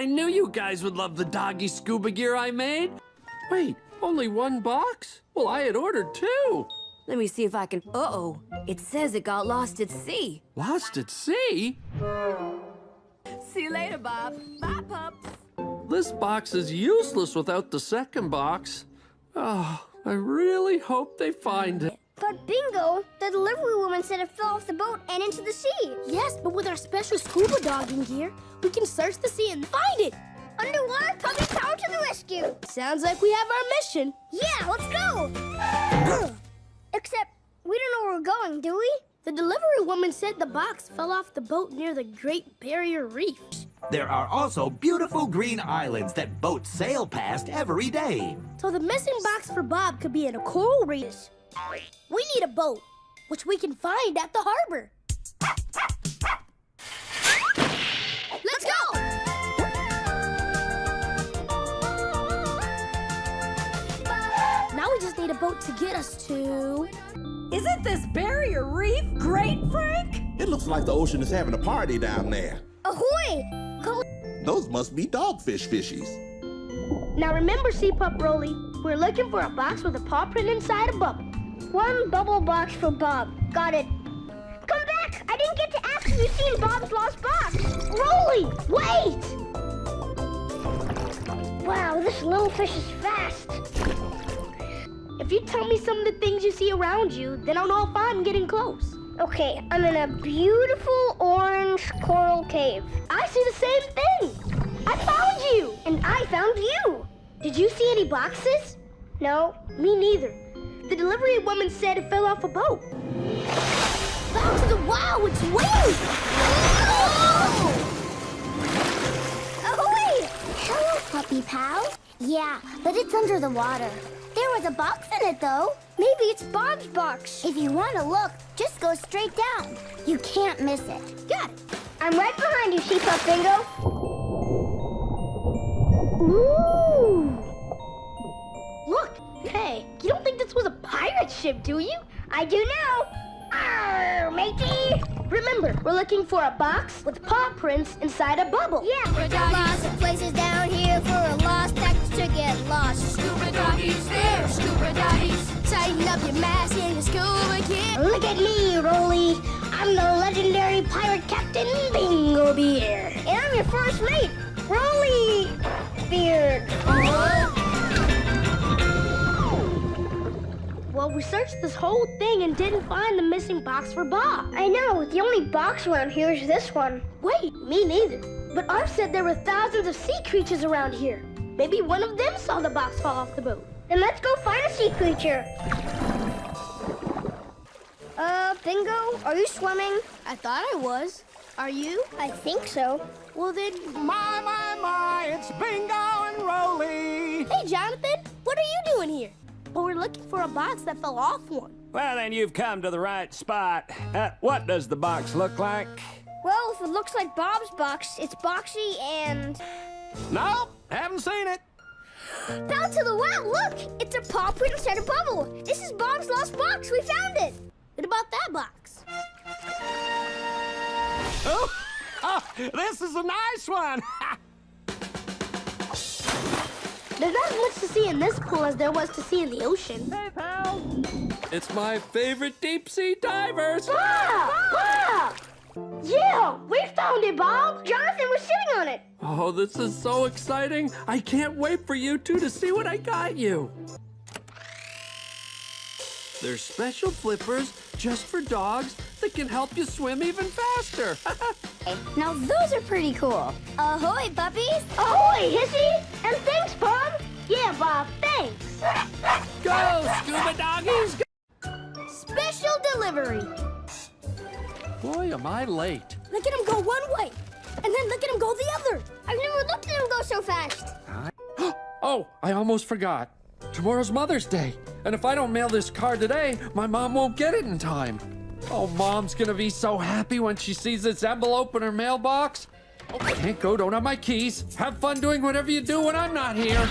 I knew you guys would love the doggy scuba gear I made. Wait, only one box? Well, I had ordered 2. Let me see if I can... Uh-oh. It says it got lost at sea. Lost at sea? See you later, Bob. Bye, pups. This box is useless without the second box. Oh, I really hope they find it. But Bingo, the delivery woman said it fell off the boat and into the sea. Yes, but with our special scuba dogging gear, we can search the sea and find it. Underwater puppy power to the rescue. Sounds like we have our mission. Yeah, let's go. Except we don't know where we're going, do we? The delivery woman said the box fell off the boat near the Great Barrier Reef. There are also beautiful green islands that boats sail past every day. So the missing box for Bob could be in a coral reef. We need a boat, which we can find at the harbor. Let's go! Now we just need a boat to get us to... Isn't this Barrier Reef great, Frank? It looks like the ocean is having a party down there. Ahoy! Those must be dogfish fishies. Now remember, Sea Pup Rolly, we're looking for a box with a paw print inside a bubble. 1 bubble box for Bob. Got it. Come back! I didn't get to ask if you've seen Bob's lost box. Rolly, wait! Wow, this little fish is fast. If you tell me some of the things you see around you, then I'll know if I'm getting close. Okay, I'm in a beautiful orange coral cave. I see the same thing. I found you. And I found you. Did you see any boxes? No. Me neither. The delivery woman said it fell off a boat. Back to the wow, it's wings! Ahoy! Hello, puppy pal. Yeah, but it's under the water. There was a box in it, though. Maybe it's Bob's box. If you want to look, just go straight down. You can't miss it. Got it. I'm right behind you, Sea Pup Bingo. Ooh! Look, hey, you don't think this was a pirate ship, do you? I do now. Arr, matey! Remember, we're looking for a box with paw prints inside a bubble. Yeah, There are lots of places down here for a lost text to get lost. Scuba doggies there, scuba doggies. Tighten up your mask and your scuba kit. look at me, Rolly. I'm the legendary pirate captain, Bingo Beard. And I'm your first mate, Rolly Beard. Well, we searched this whole thing and didn't find the missing box for Bob. I know, the only box around here is this one. Wait, me neither. But Arf said there were thousands of sea creatures around here. Maybe one of them saw the box fall off the boat. Then let's go find a sea creature. Bingo, are you swimming? I thought I was. Are you? I think so. Well then... My, it's Bingo and Rolly. Hey, Jonathan, what are you doing here? Well, we're looking for a box that fell off one. Well, then you've come to the right spot. What does the box look like? Well, if it looks like Bob's box, it's boxy and... Nope, haven't seen it. Down to the wow, look! It's a paw print inside a bubble. This is Bob's lost box. We found it. What about that box? Oh, this is a nice one. There's not as much to see in this pool as there was to see in the ocean. Hey, pal. It's my favorite deep sea divers. Bob! Yeah, we found it, Bob. Jonathan was sitting on it. Oh, this is so exciting. I can't wait for you two to see what I got you. They're special flippers just for dogs that can help you swim even faster. Now those are pretty cool. Ahoy, puppies! Ahoy, Hissy! And thanks, Bob. Yeah, Bob, thanks. Go, scuba doggies! Go. Special delivery. Boy, am I late. Look at him go one way, and then look at him go the other. I've never looked at him go so fast. Oh, I almost forgot. Tomorrow's Mother's Day, and if I don't mail this card today, my mom won't get it in time. Oh, Mom's gonna be so happy when she sees this envelope in her mailbox. Oh, can't go, don't have my keys. Have fun doing whatever you do when I'm not here.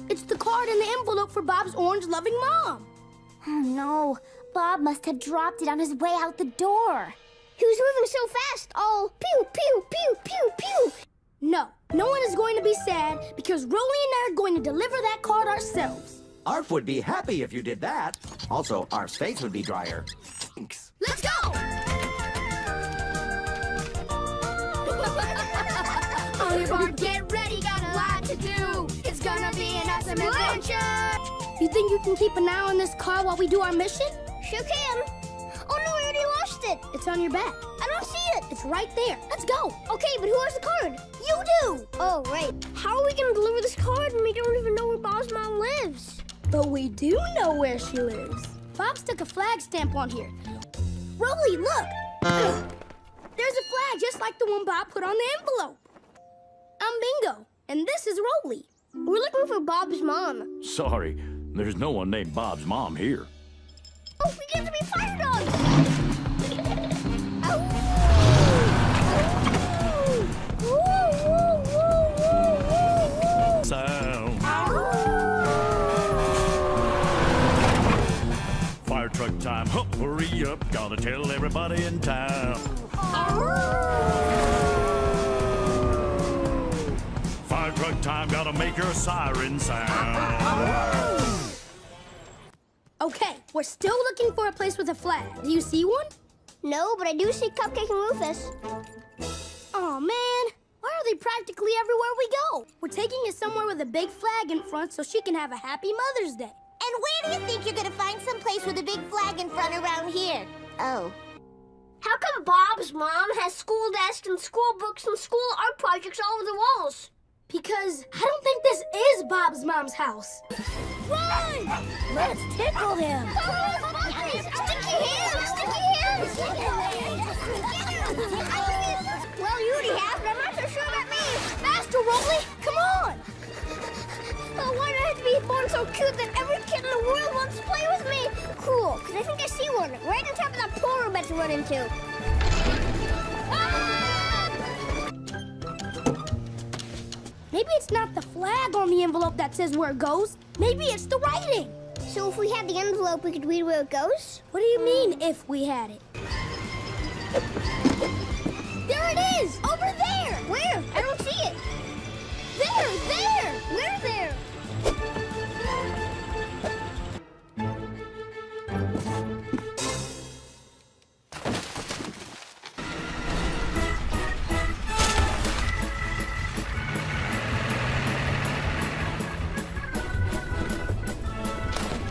It's the card in the envelope for Bob's orange-loving mom. Oh no, Bob must have dropped it on his way out the door. He was moving going so fast, all pew, pew, pew, pew, pew. No, no one is going to be sad because Rolly and I are going to deliver that card ourselves. Arf would be happy if you did that. Also, Arf's face would be drier. Thanks. Let's go! Ollie Bart, get ready, got a lot to do. It's gonna be an awesome adventure. You think you can keep an eye on this car while we do our mission? Sure can. Oh no, I already lost it. It's on your back. I don't see it. It's right there. Let's go. Okay, but who has the card? You do. Oh, right. How are we gonna deliver this card when we don't even know where Bob's mom lives? But we do know where she lives. Bob stuck a flag stamp on here. Rolly, look. There's a flag just like the one Bob put on the envelope. I'm Bingo, and this is Rolly. We're looking for Bob's mom. Sorry, there's no one named Bob's mom here. Oh, we get to be fire dogs! Sound. Fire truck time, huh, hurry up, gotta tell everybody in town. Fire truck time, gotta make your siren sound. Okay, we're still looking for a place with a flag. Do you see one? No, but I do see Cupcake and Rufus. Oh man, why are they practically everywhere we go? We're taking her somewhere with a big flag in front so she can have a happy Mother's Day. And where do you think you're gonna find some place with a big flag in front around here? Oh. How come Bob's mom has school desks and school books and school art projects all over the walls? Because I don't think this is Bob's mom's house. Run! Let's tickle him. Sticky hands! Sticky hands! Well, you already have, but I'm not so sure about me. Faster, Rolly! Come on! Oh, why do I have to be born so cute that every kid in the world wants to play with me? Cool, because I think I see one right on top of that pool we're about to run into. Maybe it's not the flag on the envelope that says where it goes. Maybe it's the writing. So if we had the envelope, we could read where it goes? What do you mean, if we had it? There it is! Over there! Where? I don't see it. There! Where there?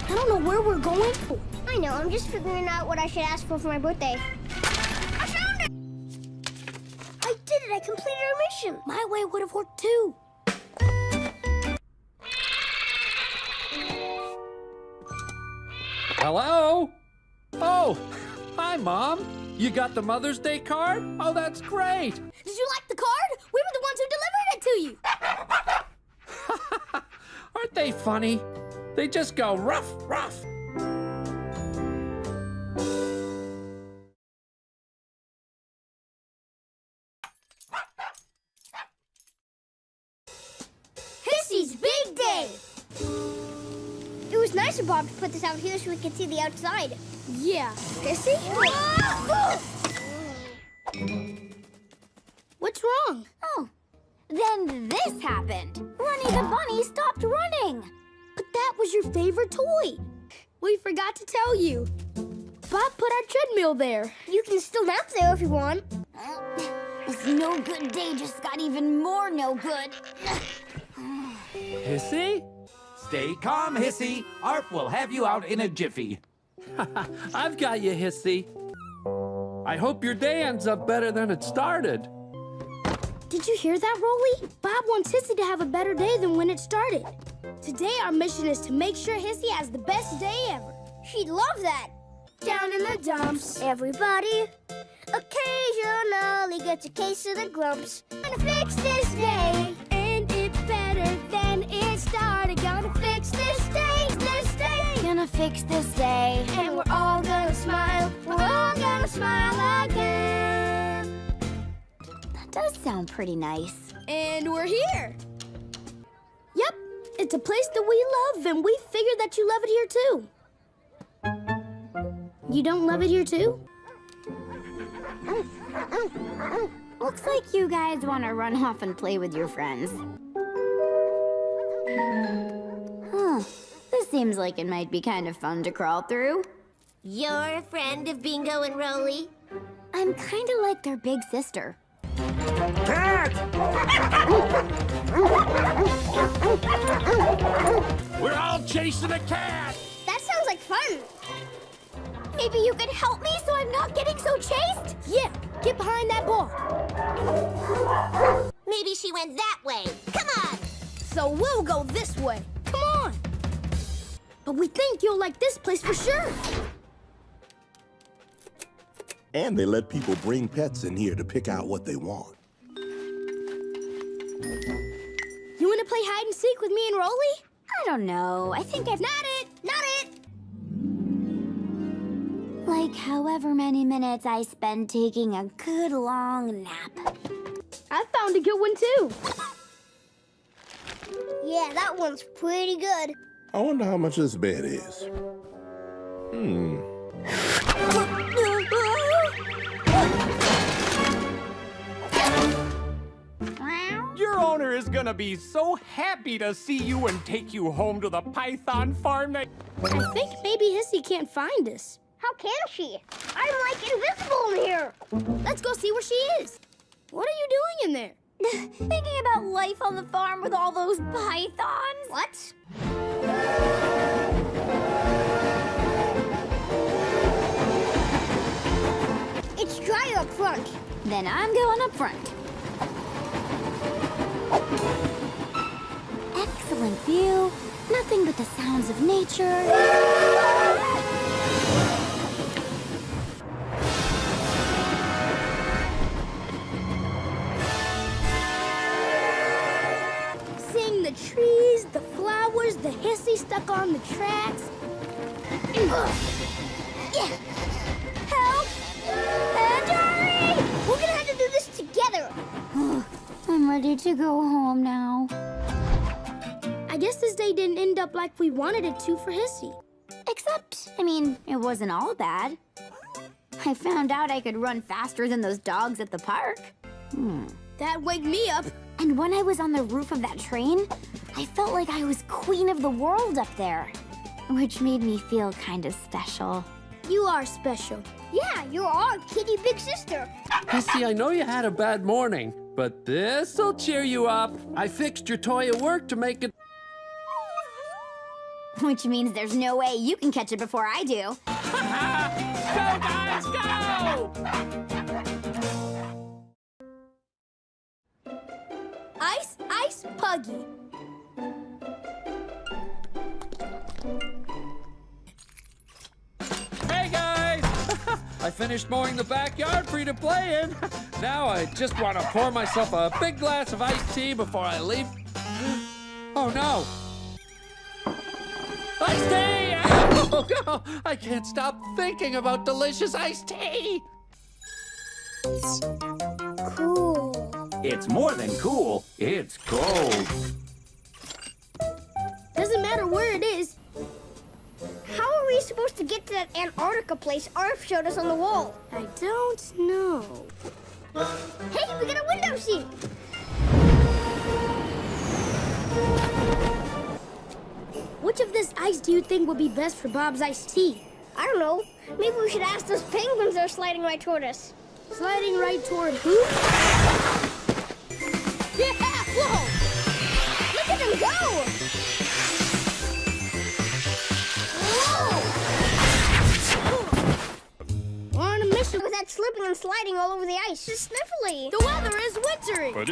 I don't know where we're going for. I know, I'm just figuring out what I should ask for my birthday. I found it! I did it, I completed our mission. My way would have worked too. Hello? Oh, hi, Mom. You got the Mother's Day card? Oh, that's great. Did you like the card? We were the ones who delivered it to you. Aren't they funny? They just go ruff, ruff. Hissy's big day! It was nice of Bob to put this out here so we could see the outside. Yeah. Hissy? What's wrong? Oh. Then this happened. Runny the bunny stopped running. But that was your favorite toy. We forgot to tell you. Bob put our treadmill there. You can still nap there if you want. This no good day just got even more no good. Hissy? Stay calm, Hissy. Arf will have you out in a jiffy. I've got you, Hissy. I hope your day ends up better than it started. Did you hear that, Rolly? Bob wants Hissy to have a better day than when it started. Today, our mission is to make sure Hissy has the best day ever. She'd love that. Down in the dumps. Everybody occasionally gets a case of the grumps. Gonna fix this day. And it's better than it started. Gonna fix this day, Gonna fix this day. And we're all gonna smile. We're all gonna smile again. That does sound pretty nice. And we're here. Yep, it's a place that we love, and we figured that you love it here too. You don't love it here too? Looks like you guys want to run off and play with your friends. Huh. This seems like it might be kind of fun to crawl through. You're a friend of Bingo and Rolly? I'm kind of like their big sister. We're all chasing a cat! That sounds like fun. Maybe you could help me so I'm not getting so chased? Yeah, get behind that ball. Maybe she went that way. Come on! So we'll go this way. Come on. But we think you'll like this place for sure. And they let people bring pets in here to pick out what they want. You want to play hide and seek with me and Rolly? I don't know. I think I've... Not it! Not it! Like however many minutes I spend taking a good long nap. I found a good one too. Yeah, that one's pretty good. I wonder how much this bed is. Your owner is gonna be so happy to see you and take you home to the Python farm that... I think maybe Hissy can't find us. How can she? I'm like invisible in here. Let's go see where she is. What are you doing in there? Thinking about life on the farm with all those pythons. What? It's dry up front. Then I'm going up front. Excellent view. Nothing but the sounds of nature. Seeing the trees, the flowers, the Hissy stuck on the tracks. Yeah. Help! And hurry! We're gonna have to do this together. I'm ready to go home now. I guess this day didn't end up like we wanted it to for Hissy. Except, I mean, it wasn't all bad. I found out I could run faster than those dogs at the park. That waked me up. And when I was on the roof of that train, I felt like I was queen of the world up there, which made me feel kind of special. You are special. Yeah, you're our kitty big sister. Hissy, I know you had a bad morning, but this'll cheer you up. I fixed your toy at work to make it... Which means there's no way you can catch it before I do. Go, guys, go! Ice, Ice, Puggy. Hey, guys! I finished mowing the backyard for you to play in. Now I just want to pour myself a big glass of iced tea before I leave. Oh, no. Iced tea! Oh, no. I can't stop thinking about delicious iced tea. Cool. It's more than cool, it's cold. Doesn't matter where it is. How are we supposed to get to that Antarctica place Arf showed us on the wall? I don't know. Hey, we got a window seat. Which of this ice do you think would be best for Bob's iced tea? I don't know. Maybe we should ask those penguins that are sliding right toward us. Sliding right toward who? Yeah! Whoa! Look at them go! We're on a mission. With that slipping and sliding all over the ice. It's sniffly. The weather is wintry. But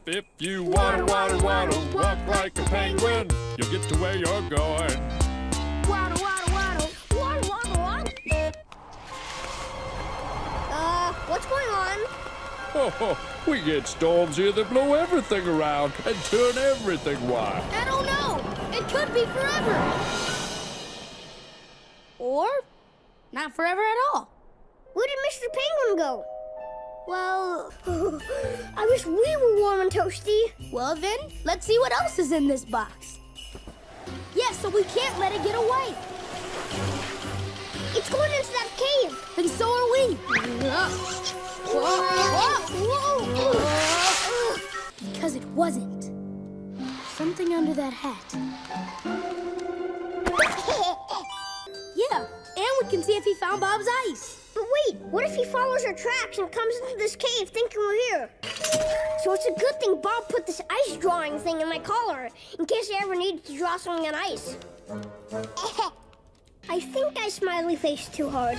if you waddle, walk like a penguin, you'll get to where you're going. Waddle, waddle, waddle. Waddle, waddle, waddle. What's going on? Oh, we get storms here that blow everything around and turn everything wild. I don't know. It could be forever. Or not forever at all. Where did Mr. Penguin go? Well, I wish we were warm and toasty. well then, let's see what else is in this box. Yeah, so we can't let it get away. It's going into that cave. And so are we. Because it wasn't. Something under that hat. Yeah, and we can see if he found Bob's ice. But wait, what if he follows our tracks and comes into this cave thinking we're here? So it's a good thing Bob put this ice drawing thing in my collar in case I ever needed to draw something on ice. I think I smiley faced too hard.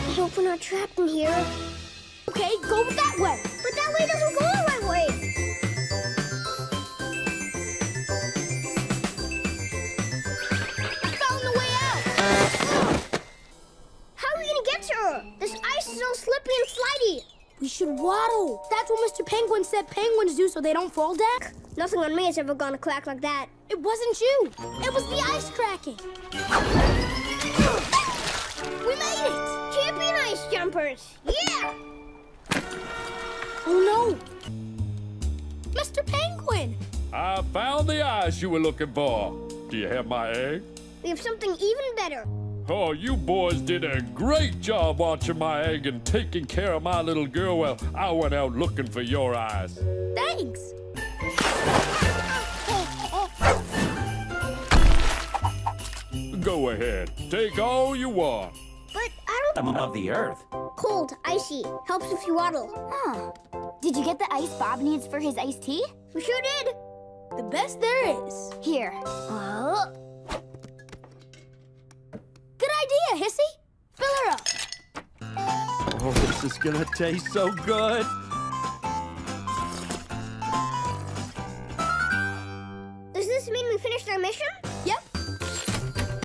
I hope we're not trapped in here. Okay, go that way. But that way doesn't go the right way. Found the way out. How are we gonna get to her? This ice is all slippy and slidey. We should waddle. That's what Mr. Penguin said penguins do so they don't fall down. Nothing on me has ever gone a crack like that. It wasn't you. It was the ice cracking. We made it. Champion ice jumpers. Yeah! Oh, no. Mr. Penguin. I found the ice you were looking for. Do you have my egg? We have something even better. Oh, you boys did a great job watching my egg and taking care of my little girl while I went out looking for your eyes. Thanks. Go ahead, take all you want. But I don't... Of the earth. Cold, icy. Helps if you waddle. Huh. Did you get the ice Bob needs for his iced tea? We sure did. The best there is. Here. Good idea, Hissy. Fill her up. Oh, this is gonna taste so good.